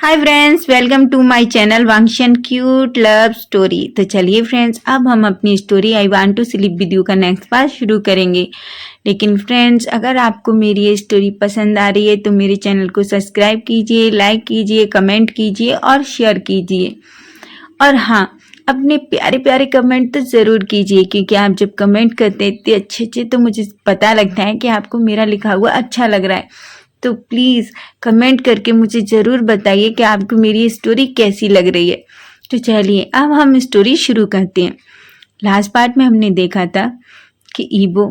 Hi friends, welcome to my channel वांगशन cute love story. तो चलिए फ्रेंड्स, अब हम अपनी story I want to sleep with you का नेक्स्ट पार्ट शुरू करेंगे। लेकिन फ्रेंड्स, अगर आपको मेरी ये स्टोरी पसंद आ रही है तो मेरे चैनल को सब्सक्राइब कीजिए, लाइक कीजिए, कमेंट कीजिए और शेयर कीजिए। और हाँ, अपने प्यारे प्यारे कमेंट तो ज़रूर कीजिए, क्योंकि आप जब कमेंट करते हैं इतने अच्छे अच्छे तो मुझे पता लगता है कि आपको मेरा लिखा हुआ अच्छा लग रहा है। तो प्लीज़ कमेंट करके मुझे ज़रूर बताइए कि आपको मेरी ये स्टोरी कैसी लग रही है। तो चलिए अब हम स्टोरी शुरू करते हैं। लास्ट पार्ट में हमने देखा था कि ईबो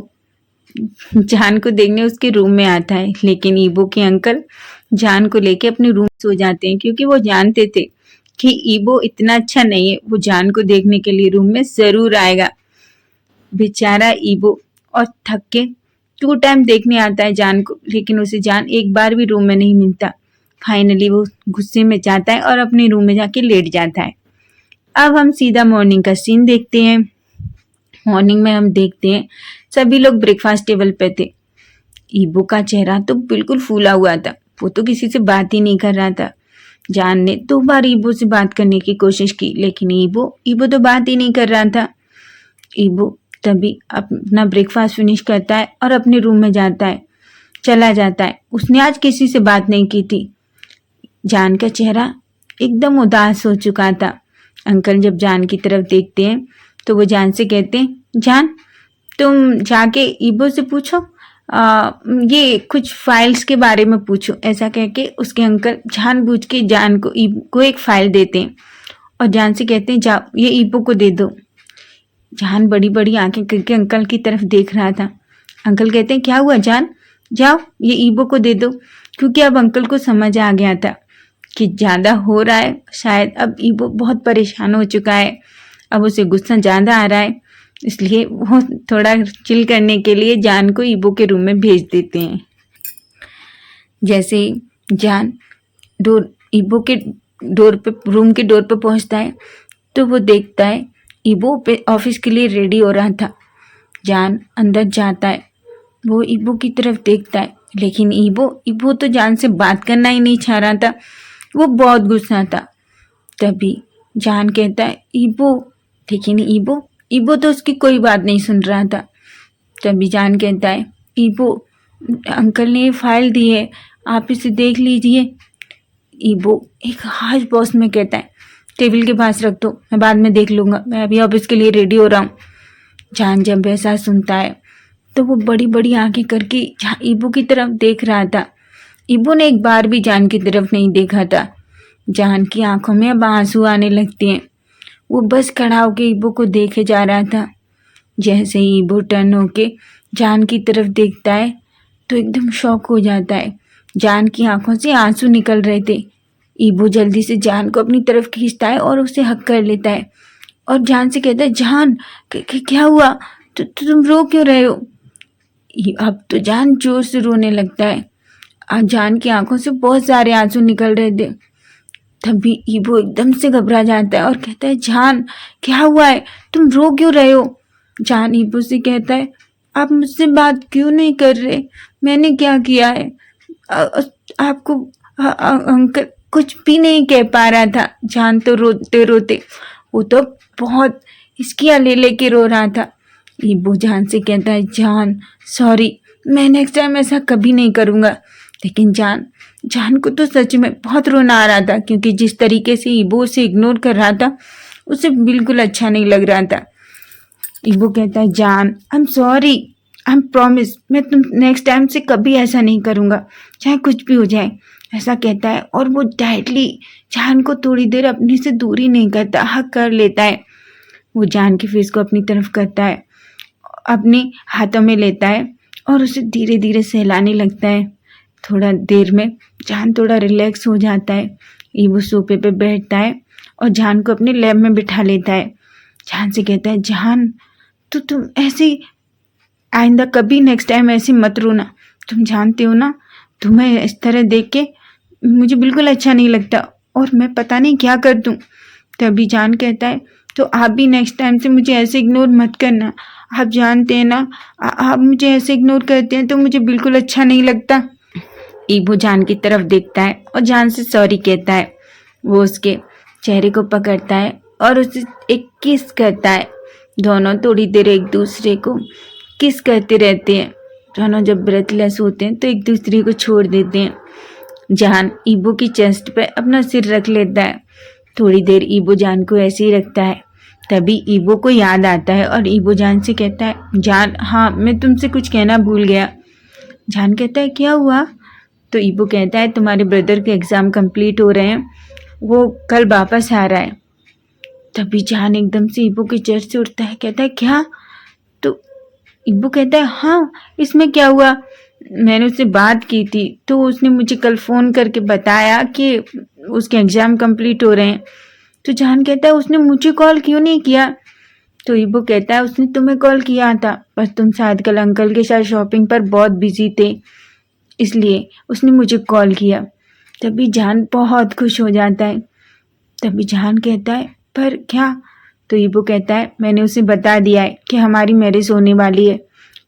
जान को देखने उसके रूम में आता है, लेकिन ईबो के अंकल जान को लेके अपने रूम सो जाते हैं, क्योंकि वो जानते थे कि ईबो इतना अच्छा नहीं है, वो जान को देखने के लिए रूम में ज़रूर आएगा। बेचारा ईबो और थक के 2 टाइम देखने आता है जान को, लेकिन उसे जान एक बार भी रूम में नहीं मिलता। फाइनली वो गुस्से में जाता है और अपने रूम में जाके लेट जाता है। अब हम सीधा मॉर्निंग का सीन देखते हैं। मॉर्निंग में हम देखते हैं सभी लोग ब्रेकफास्ट टेबल पे थे। ईबो का चेहरा तो बिल्कुल फूला हुआ था, वो तो किसी से बात ही नहीं कर रहा था। जान ने 2 बार ईबो से बात करने की कोशिश की, लेकिन ईबो तो बात ही नहीं कर रहा था। ईबो तभी अपना ब्रेकफास्ट फिनिश करता है और अपने रूम में चला जाता है। उसने आज किसी से बात नहीं की थी। जान का चेहरा एकदम उदास हो चुका था। अंकल जब जान की तरफ देखते हैं तो वो जान से कहते हैं, जान तुम जाके ईबो से पूछो, ये कुछ फाइल्स के बारे में पूछो। ऐसा कह के उसके अंकल जानबूझ के जान को ईबो को एक फाइल देते हैं और जान से कहते हैं, जाओ ये ईबो को दे दो। जान बड़ी बड़ी आंखें करके अंकल की तरफ देख रहा था। अंकल कहते हैं, क्या हुआ जान, जाओ ये ईबो को दे दो। क्योंकि अब अंकल को समझ आ गया था कि ज़्यादा हो रहा है, शायद अब ईबो बहुत परेशान हो चुका है, अब उसे गुस्सा ज़्यादा आ रहा है, इसलिए वो थोड़ा चिल करने के लिए जान को ईबो के रूम में भेज देते हैं। जैसे ही जान ईबो के रूम के डोर पे पहुंचता है तो वो देखता है ईबो पे ऑफिस के लिए रेडी हो रहा था। जान अंदर जाता है, वो ईबो की तरफ देखता है, लेकिन ईबो तो जान से बात करना ही नहीं चाह रहा था। वो बहुत गुस्सा था। तभी जान कहता है, ईबो, लेकिन ईबो तो उसकी कोई बात नहीं सुन रहा था। तभी जान कहता है, ईबो, अंकल ने ये फाइल दी है, आप इसे देख लीजिए। ईबो एक हार्श वॉइस में कहता है, टेबल के पास रख दो, मैं बाद में देख लूँगा, मैं अभी ऑफिस के लिए रेडी हो रहा हूँ। जान जब ऐसा सुनता है तो वो बड़ी बड़ी आंखें करके ईबो की तरफ देख रहा था। ईबो ने एक बार भी जान की तरफ नहीं देखा था। जान की आंखों में अब आंसू आने लगते हैं। वो बस खड़ा होके ईबो को देखे जा रहा था। जैसे ही ईबो टर्न होके जान की तरफ देखता है तो एकदम शॉक हो जाता है। जान की आंखों से आंसू निकल रहे थे। ईबो जल्दी से जान को अपनी तरफ खींचता है और उसे हक कर लेता है और जान से कहता है, जान क्या हुआ, तुम रो क्यों रहे हो। अब तो जान जोर से रोने लगता है। आज जान की आंखों से बहुत सारे आंसू निकल रहे थे। तभी ईबो एकदम से घबरा जाता है और कहता है, जान क्या हुआ है, तुम रो क्यों रहे हो। जान ईबो से कहता है, आप मुझसे बात क्यों नहीं कर रहे, मैंने क्या किया है। आपको अंकल कुछ भी नहीं कह पा रहा था। जान तो रोते रोते, वो तो बहुत हिचकियाँ ले लेके रो रहा था। ईबो जान से कहता है, जान सॉरी, मैं नेक्स्ट टाइम ऐसा कभी नहीं करूँगा। लेकिन जान को तो सच में बहुत रोना आ रहा था, क्योंकि जिस तरीके से ईबो उसे इग्नोर कर रहा था उसे बिल्कुल अच्छा नहीं लग रहा था। ईबो कहता है, जान I am sorry, I am promise, मैं तुम नेक्स्ट टाइम से कभी ऐसा नहीं करूँगा, चाहे कुछ भी हो जाए, ऐसा कहता है। और वो डायरेक्टली जान को थोड़ी देर अपने से दूरी नहीं करता, हक कर लेता है। वो जान के फेस को अपनी तरफ करता है, अपने हाथों में लेता है और उसे धीरे धीरे सहलाने लगता है। थोड़ा देर में जान थोड़ा रिलैक्स हो जाता है। ईबो सोफे पे बैठता है और जान को अपने लैब में बिठा लेता है। जान से कहता है, जान तो तुम ऐसे आइंदा कभी नेक्स्ट टाइम ऐसे मत रोना, तुम जानते हो ना, तुम्हें इस तरह देख के मुझे बिल्कुल अच्छा नहीं लगता और मैं पता नहीं क्या कर दूँ। तभी जान कहता है, तो आप भी नेक्स्ट टाइम से मुझे ऐसे इग्नोर मत करना, आप जानते हैं ना, आप मुझे ऐसे इग्नोर करते हैं तो मुझे बिल्कुल अच्छा नहीं लगता। ईबो जान की तरफ देखता है और जान से सॉरी कहता है। वो उसके चेहरे को पकड़ता है और उसे एक किस करता है। दोनों थोड़ी देर एक दूसरे को किस करते रहते हैं। दोनों जब ब्रेथलेस होते हैं तो एक दूसरे को छोड़ देते हैं। जान ईबो की चेस्ट पे अपना सिर रख लेता है। थोड़ी देर ईबो जान को ऐसे ही रखता है। तभी ईबो को याद आता है और ईबो जान से कहता है, जान हाँ मैं तुमसे कुछ कहना भूल गया। जान कहता है क्या हुआ? तो ईबो कहता है तुम्हारे ब्रदर के एग्ज़ाम कंप्लीट हो रहे हैं, वो कल वापस आ रहा है। तभी जान एकदम से ईबो के चेहरे से उठता है, कहता है क्या? तो ईबो कहता है हाँ इसमें क्या हुआ, मैंने उससे बात की थी तो उसने मुझे कल फ़ोन करके बताया कि उसके एग्ज़ाम कंप्लीट हो रहे हैं। तो जान कहता है उसने मुझे कॉल क्यों नहीं किया? तो ईबो कहता है उसने तुम्हें कॉल किया था, बस तुम शायद कल अंकल के साथ शॉपिंग पर बहुत बिजी थे इसलिए उसने मुझे कॉल किया। तभी जान बहुत खुश हो जाता है। तभी जान कहता है पर क्या? तो ईबो कहता है मैंने उसे बता दिया है कि हमारी मैरिज होने वाली है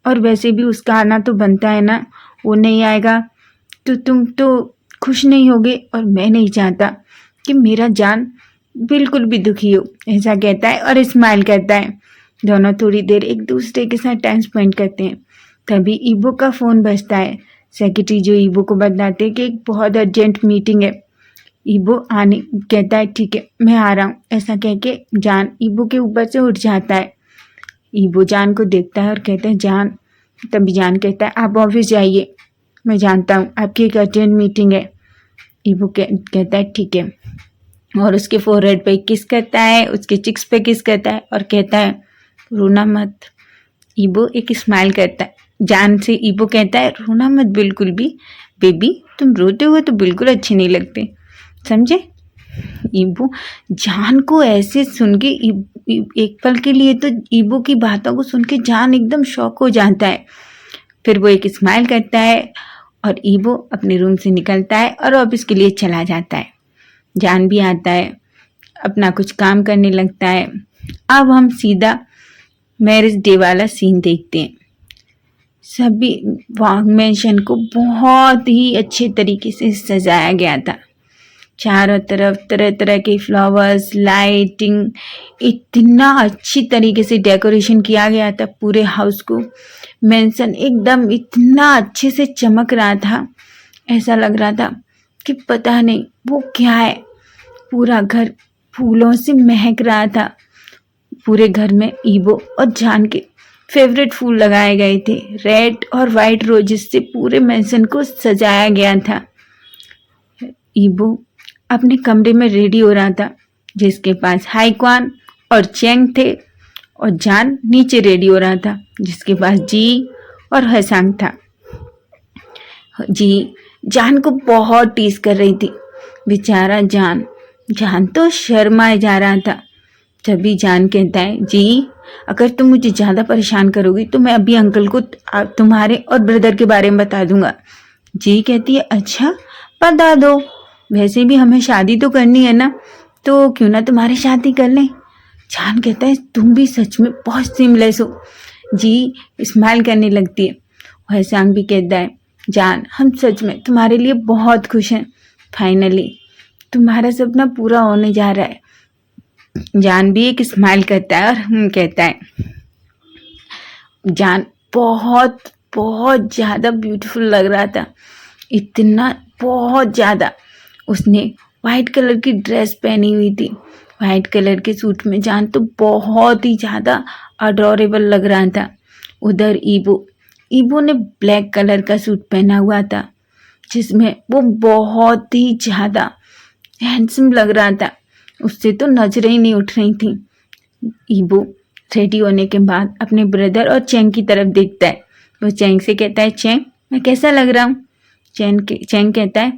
और वैसे भी उसका आना तो बनता है ना, वो नहीं आएगा तो तुम तो खुश नहीं होगे और मैं नहीं चाहता कि मेरा जान बिल्कुल भी दुखी हो। ऐसा कहता है और स्माइल करता है। दोनों थोड़ी देर एक दूसरे के साथ टाइम स्पेंड करते हैं। तभी ईबो का फ़ोन बजता है। सेक्रेटरी जो ईबो को बताते हैं कि एक बहुत अर्जेंट मीटिंग है। ईबो आने कहता है ठीक है मैं आ रहा हूँ। ऐसा कह के जान ईबो के ऊपर से उठ जाता है। ईबो जान को देखता है और कहता है जान। तभी जान कहता है आप ऑफिस जाइए, मैं जानता हूँ आपकी एक अर्जेंट मीटिंग है। ईबो कहता है ठीक है और उसके फोरहेड पे किस करता है, उसके चिक्स पे किस करता है और कहता है रोना मत। ईबो एक स्माइल करता है। जान से ईबो कहता है रोना मत बिल्कुल भी, बेबी तुम रोते हुए तो बिल्कुल अच्छे नहीं लगते, समझे? ईबो जान को ऐसे सुन के एक पल के लिए तो ईबो की बातों को सुन के जान एकदम शॉक हो जाता है। फिर वो एक स्माइल करता है और ईबो अपने रूम से निकलता है और ऑफिस के लिए चला जाता है। जान भी आता है, अपना कुछ काम करने लगता है। अब हम सीधा मैरिज डे वाला सीन देखते हैं। सभी मैंशन को बहुत ही अच्छे तरीके से सजाया गया था। चारों तरफ तरह तरह के फ्लावर्स, लाइटिंग, इतना अच्छी तरीके से डेकोरेशन किया गया था पूरे हाउस को। मैंशन एकदम इतना अच्छे से चमक रहा था, ऐसा लग रहा था कि पता नहीं वो क्या है। पूरा घर फूलों से महक रहा था। पूरे घर में ईबो और जान के फेवरेट फूल लगाए गए थे। रेड और वाइट रोजेस से पूरे मैंशन को सजाया गया था। ईबो अपने कमरे में रेडी हो रहा था, जिसके पास हाईक्वान और चेंग थे, और जान नीचे रेडी हो रहा था, जिसके पास जी और हसांग था। जी जान को बहुत टीज कर रही थी। बेचारा जान तो शर्माए जा रहा था। तभी जान कहता है जी अगर तुम मुझे ज़्यादा परेशान करोगी तो मैं अभी अंकल को तुम्हारे और ब्रदर के बारे में बता दूंगा। जी कहती है अच्छा बता दो, वैसे भी हमें शादी तो करनी है ना, तो क्यों ना तुम्हारी शादी कर लें। जान कहता है तुम भी सच में बहुत सिमलेस हो। जी स्माइल करने लगती है। हसांग भी कहता है जान हम सच में तुम्हारे लिए बहुत खुश हैं, फाइनली तुम्हारा सपना पूरा होने जा रहा है। जान भी एक स्माइल करता है और कहता है जान बहुत बहुत ज़्यादा ब्यूटीफुल लग रहा था, इतना बहुत ज़्यादा। उसने वाइट कलर की ड्रेस पहनी हुई थी। वाइट कलर के सूट में जान तो बहुत ही ज़्यादा अडोरेबल लग रहा था। उधर ईबो ने ब्लैक कलर का सूट पहना हुआ था, जिसमें वो बहुत ही ज़्यादा हैंडसम लग रहा था। उससे तो नजरें ही नहीं उठ रही थी। ईबो रेडी होने के बाद अपने ब्रदर और चेंग की तरफ देखता है। वो चेंग से कहता है चेंग मैं कैसा लग रहा हूँ? चेंग कहता है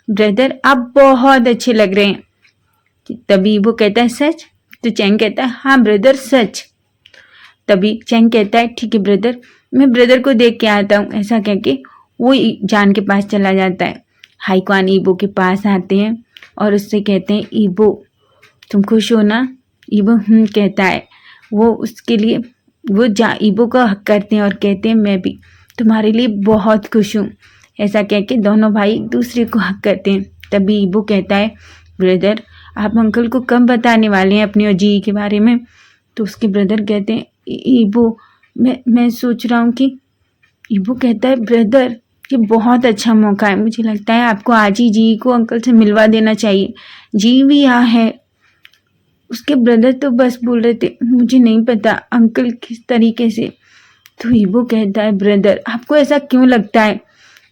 ब्रदर आप बहुत अच्छे लग रहे हैं। तभी ईबो कहता है सच? तो चेंग कहता है हाँ ब्रदर सच। तभी चेंग कहता है ठीक है ब्रदर, मैं ब्रदर को देख के आता हूँ। ऐसा कह के वो जान के पास चला जाता है। हाईक्वान ईबो के पास आते हैं और उससे कहते हैं ईबो तुम खुश हो ना? ईबो कहता है। वो उसके लिए वो ईबो का हक करते हैं और कहते हैं मैं भी तुम्हारे लिए बहुत खुश हूँ। ऐसा कह के दोनों भाई एक दूसरे को हक करते हैं। तभी ईबो कहता है ब्रदर आप अंकल को कब बताने वाले हैं अपनी और जी के बारे में? तो उसके ब्रदर कहते हैं, ईबो मैं सोच रहा हूँ कि, ईबो कहता है ब्रदर ये बहुत अच्छा मौका है, मुझे लगता है आपको आज ही जी को अंकल से मिलवा देना चाहिए, जी भी यहाँ है। उसके ब्रदर तो बस बोल रहे थे मुझे नहीं पता अंकल किस तरीके से। तो ईबो कहता है ब्रदर आपको ऐसा क्यों लगता है,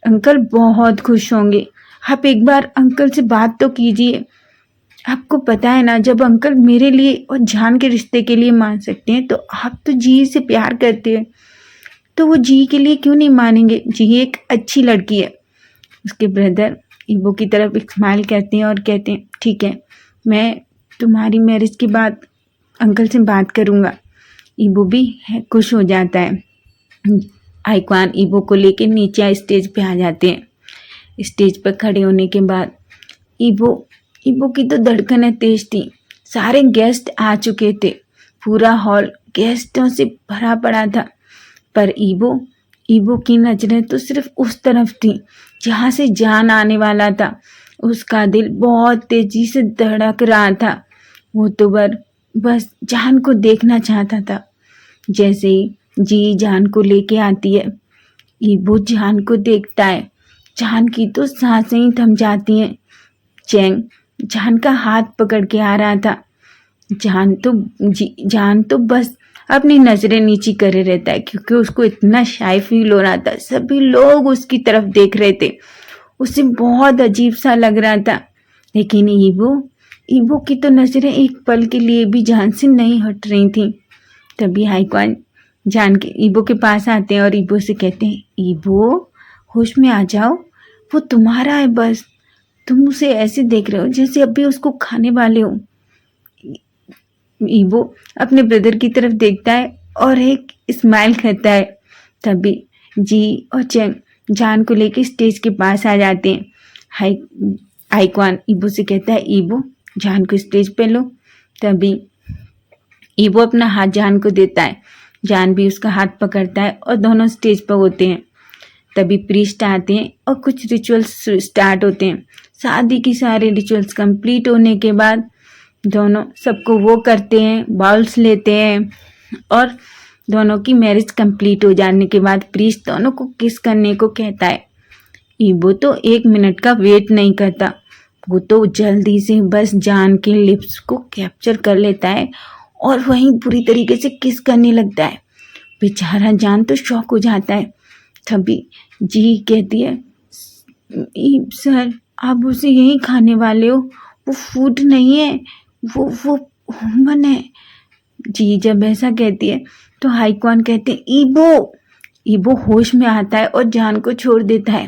अंकल बहुत खुश होंगे, आप एक बार अंकल से बात तो कीजिए। आपको पता है ना जब अंकल मेरे लिए और जान के रिश्ते के लिए मान सकते हैं तो आप तो जी से प्यार करते हैं, तो वो जी के लिए क्यों नहीं मानेंगे, जी एक अच्छी लड़की है। उसके ब्रदर ईबो की तरफ एक स्माइल करते हैं और कहते हैं ठीक है, मैं तुम्हारी मैरिज के बाद अंकल से बात करूँगा। ईबो भी खुश हो जाता है। आइक्वान ईबो को लेकर नीचे स्टेज पे आ जाते हैं। स्टेज पर खड़े होने के बाद ईबो की तो धड़कनें तेज थी, सारे गेस्ट आ चुके थे, पूरा हॉल गेस्टों से भरा पड़ा था, पर ईबो की नजरें तो सिर्फ उस तरफ थी जहाँ से जान आने वाला था। उसका दिल बहुत तेजी से धड़क रहा था, वो तो बस जान को देखना चाहता था। जैसे ही जी जान को लेके आती है, ईबो जान को देखता है, जान की तो सांसें ही थम जाती हैं। चैंग जान का हाथ पकड़ के आ रहा था। जान तो बस अपनी नजरें नीची करे रहता है क्योंकि उसको इतना शाय फील हो रहा था, सभी लोग उसकी तरफ देख रहे थे, उसे बहुत अजीब सा लग रहा था। लेकिन ईबो की तो नजरें एक पल के लिए भी जान से नहीं हट रही थी। तभी हाइक्वान जान के ईबो के पास आते हैं और ईबो से कहते हैं ईबो होश में आ जाओ, वो तुम्हारा है, बस तुम उसे ऐसे देख रहे हो जैसे अभी उसको खाने वाले हो। ईबो अपने ब्रदर की तरफ देखता है और एक स्माइल करता है। तभी जी और चैंग जान को लेकर स्टेज के पास आ जाते हैं। आइक्वान ईबो से कहता है ईबो जान को स्टेज पे लो। तभी ईबो अपना हाथ जान को देता है, जान भी उसका हाथ पकड़ता है और दोनों स्टेज पर होते हैं। तभी प्रीस्ट आते हैं और कुछ रिचुअल्स स्टार्ट होते हैं। शादी की सारे रिचुअल्स कंप्लीट होने के बाद दोनों सबको वो करते हैं, बाउल्स लेते हैं और दोनों की मैरिज कंप्लीट हो जाने के बाद प्रीस्ट दोनों को किस करने को कहता है। ईबो तो 1 मिनट का वेट नहीं करता, वो तो जल्दी से बस जान के लिप्स को कैप्चर कर लेता है और वहीं पूरी तरीके से किस करने लगता है। बेचारा जान तो शॉक हो जाता है। तभी जी कहती है सर आप उसे यहीं खाने वाले हो, वो फूड नहीं है, वो ह्यूमन है। जी जब ऐसा कहती है तो हाइक्वान कहते हैं ईबो होश में आता है और जान को छोड़ देता है।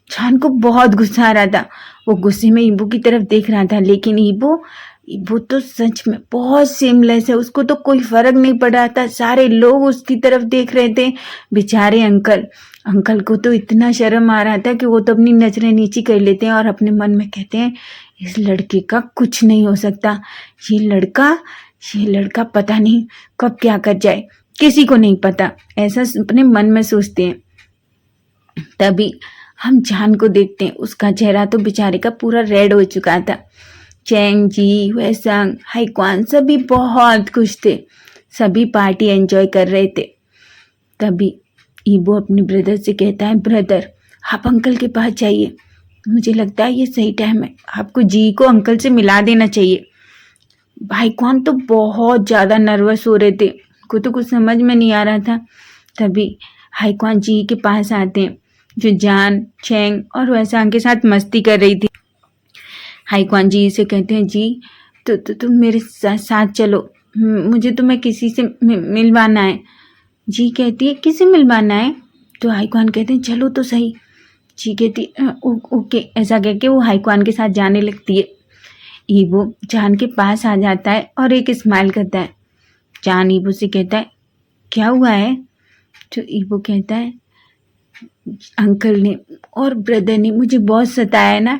जान को बहुत गुस्सा आ रहा था, वो गुस्से में ईबो की तरफ देख रहा था, लेकिन ईबो तो सच में बहुत सेमलेस है, उसको तो कोई फर्क नहीं पड़ रहा था, सारे लोग उसकी तरफ देख रहे थे। बेचारे अंकल को तो इतना शर्म आ रहा था कि वो तो अपनी नजरें नीची कर लेते हैं और अपने मन में कहते हैं इस लड़के का कुछ नहीं हो सकता, ये लड़का पता नहीं कब क्या कर जाए, किसी को नहीं पता, ऐसा अपने मन में सोचते हैं। तभी हम जान को देखते हैं, उसका चेहरा तो बेचारे का पूरा रेड हो चुका था। चैंग जी वैसांग हाइक्वान सभी बहुत खुश थे, सभी पार्टी एंजॉय कर रहे थे। तभी ईबो अपने ब्रदर से कहता है ब्रदर आप अंकल के पास जाइए, मुझे लगता है ये सही टाइम है, आपको जी को अंकल से मिला देना चाहिए। हाइक्वान तो बहुत ज़्यादा नर्वस हो रहे थे, उनको तो कुछ समझ में नहीं आ रहा था। तभी हाइक्वान जी के पास आते हैं जो जान चैंग और वैसांग के साथ मस्ती कर रही थी। हाइक्वान जी से कहते हैं जी तो तुम मेरे साथ चलो, मुझे तुम्हें किसी से मिलवाना है। जी कहती है किसे मिलवाना है? तो हाइक्वान कहते हैं चलो तो सही। जी कहती ओके, ऐसा कह के वो हाइक्वान के साथ जाने लगती है। ईबो जान के पास आ जाता है और एक स्माइल करता है। जान ईबो से कहता है क्या हुआ है? तो ईबो कहता है अंकल ने और ब्रदर ने मुझे बहुत सताया है ना,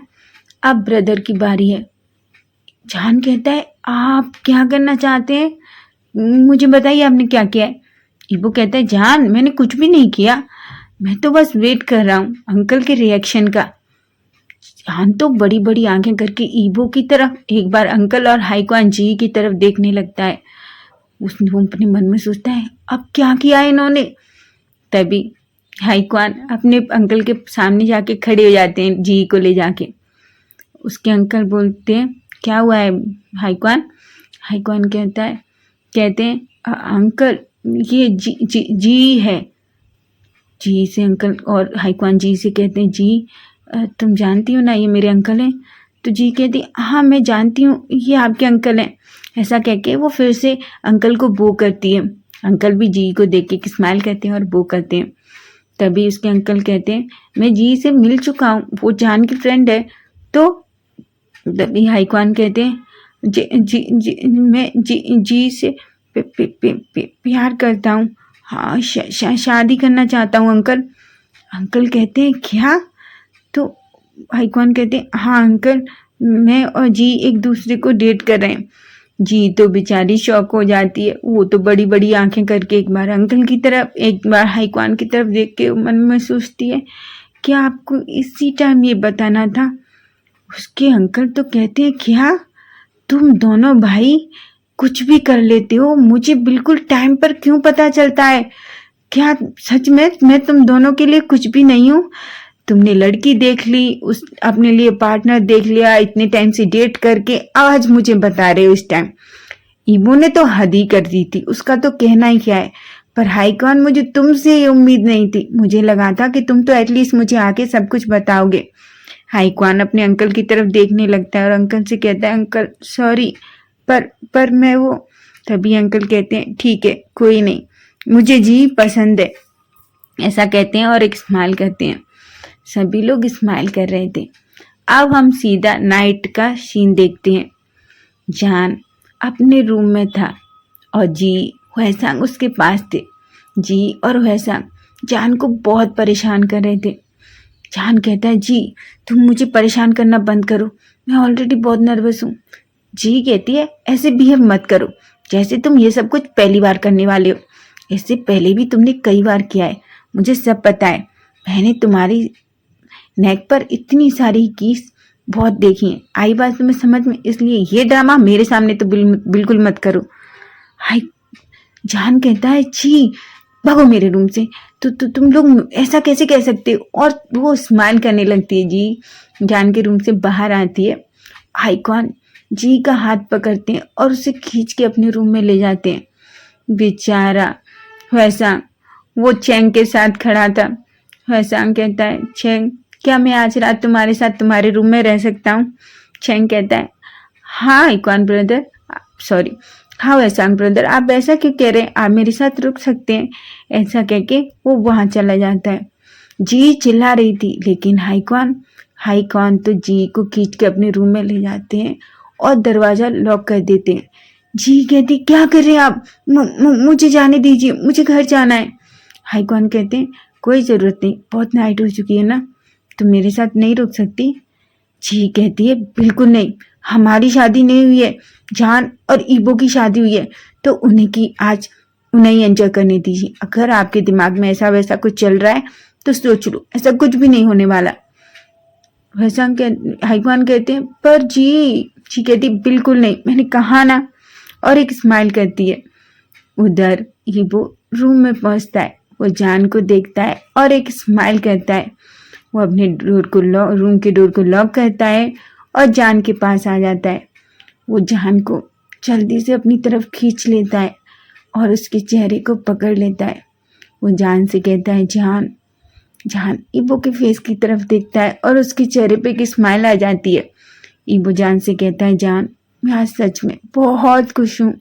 अब ब्रदर की बारी है। जान कहता है आप क्या करना चाहते हैं, मुझे बताइए आपने क्या किया है। ईबो कहता है जान मैंने कुछ भी नहीं किया, मैं तो बस वेट कर रहा हूँ अंकल के रिएक्शन का। जान तो बड़ी बड़ी आंखें करके ईबो की तरफ, एक बार अंकल और हाईक्वान जी की तरफ देखने लगता है। उसने वो अपने मन में सोचता है अब क्या किया इन्होंने। तभी हाईक्वान अपने अंकल के सामने जाके खड़े हो जाते हैं जी को ले जाके। उसके अंकल बोलते हैं क्या हुआ है हाईक्वान। हाईक्वान कहते हैं अंकल ये जी है। जी से अंकल और हाईक्वान जी से कहते हैं जी तुम जानती हो ना ये मेरे अंकल हैं। तो जी कहती हाँ मैं जानती हूँ ये आपके अंकल हैं। ऐसा कह के वो फिर से अंकल को बो करती है। अंकल भी जी को देख के स्माइल करते हैं और बो करते हैं। तभी उसके अंकल कहते हैं मैं जी से मिल चुका हूँ, वो जान की फ्रेंड है। तो तभी हाईक्वान कहते हैं मैं जी से प्यार करता हूँ। हाँ शादी करना चाहता हूँ अंकल। अंकल कहते हैं क्या। तो हाईक्वान कहते हैं हाँ अंकल मैं और जी एक दूसरे को डेट कर रहे हैं। जी तो बेचारी शॉक हो जाती है। वो तो बड़ी बड़ी आंखें करके एक बार अंकल की तरफ एक बार हाईक्वान की तरफ देख के मन में सोचती है कि आपको इसी टाइम ये बताना था। उसके अंकल तो कहते हैं क्या तुम दोनों भाई कुछ भी कर लेते हो, मुझे बिल्कुल टाइम पर क्यों पता चलता है। क्या सच में मैं तुम दोनों के लिए कुछ भी नहीं हूँ। तुमने लड़की देख ली, उस अपने लिए पार्टनर देख लिया, इतने टाइम से डेट करके आज मुझे बता रहे हो इस टाइम। ईबो ने तो हद ही कर दी थी, उसका तो कहना ही क्या है। पर हाईक्वान मुझे तुमसे ये उम्मीद नहीं थी। मुझे लगा था कि तुम तो एटलीस्ट मुझे आके सब कुछ बताओगे। हाईक्वान अपने अंकल की तरफ देखने लगता है और अंकल से कहता है अंकल सॉरी पर मैं वो। तभी अंकल कहते हैं ठीक है कोई नहीं, मुझे जी पसंद है। ऐसा कहते हैं और एक स्माइल करते हैं। सभी लोग स्माइल कर रहे थे। अब हम सीधा नाइट का सीन देखते हैं। जान अपने रूम में था और जी वैसांग उसके पास थे। जी और वैसांग जान को बहुत परेशान कर रहे थे। जान कहता है जी तुम मुझे परेशान करना बंद करो, मैं ऑलरेडी बहुत नर्वस हूँ। जी कहती है ऐसे बिहेव मत करो जैसे तुम ये सब कुछ पहली बार करने वाले हो। इससे पहले भी तुमने कई बार किया है, मुझे सब पता है। मैंने तुम्हारी नेक पर इतनी सारी कीस बहुत देखी है, आई बात तुम्हें समझ में, इसलिए ये ड्रामा मेरे सामने तो बिल्कुल मत करो। हाय जान कहता है जी भागो मेरे रूम से। तो तुम लोग ऐसा कैसे कह सकते हो। और वो स्माइल करने लगती है। जी जान के रूम से बाहर आती है। हाईक्वान जी का हाथ पकड़ते हैं और उसे खींच के अपने रूम में ले जाते हैं। बेचारा वैसा वो चैंग के साथ खड़ा था। वैसा कहता है चैंग क्या मैं आज रात तुम्हारे साथ तुम्हारे रूम में रह सकता हूँ। चैंग कहता है हाँ हाईक्वान ब्रदर सॉरी हाँ वैसांग ब्रदर आप ऐसा क्यों कह रहे हैं, आप मेरे साथ रुक सकते हैं। ऐसा कह के वो वहां चला जाता है। जी चिल्ला रही थी लेकिन हाईक्वान तो जी को खींच के अपने रूम में ले जाते हैं और दरवाजा लॉक कर देते हैं। जी कहती क्या कर रहे हैं आप, मुझे जाने दीजिए, मुझे घर जाना है। हाईक्वान कहते हैं कोई ज़रूरत नहीं, बहुत नाइट हो चुकी है ना, तुम मेरे साथ नहीं रुक सकती। जी कहती है बिल्कुल नहीं, हमारी शादी नहीं हुई है, जान और ईबो की शादी हुई है, तो उन्हें एंजॉय करने दीजिए। अगर आपके दिमाग में ऐसा वैसा कुछ चल रहा है तो सोच लो, ऐसा कुछ भी नहीं होने वाला। वैसा हाईक्वान कहते हैं पर जी कहती बिल्कुल नहीं, मैंने कहा ना। और एक स्माइल करती है। उधर ईबो रूम में पहुंचता है, वो जान को देखता है और एक स्माइल करता है। वो अपने रूम के डोर को लॉक करता है और जान के पास आ जाता है। वो जान को जल्दी से अपनी तरफ खींच लेता है और उसके चेहरे को पकड़ लेता है। वो जान से कहता है जान ईबो के फेस की तरफ देखता है और उसके चेहरे पे एक स्माइल आ जाती है। ईबो जान से कहता है जान मैं आज सच में बहुत खुश हूँ।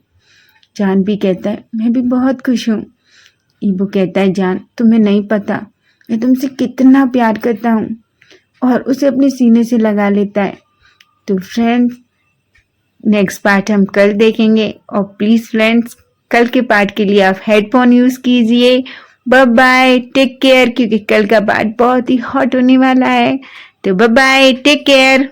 जान भी कहता है मैं भी बहुत खुश हूँ। ईबो कहता है जान तुम्हें नहीं पता मैं तुमसे कितना प्यार करता हूँ, और उसे अपने सीने से लगा लेता है। तो फ्रेंड्स नेक्स्ट पार्ट हम कल देखेंगे और प्लीज़ फ्रेंड्स कल के पार्ट के लिए आप हेडफोन यूज़ कीजिए। बाय बाय टेक केयर, क्योंकि कल का पार्ट बहुत ही हॉट होने वाला है। तो बाय बाय टेक केयर।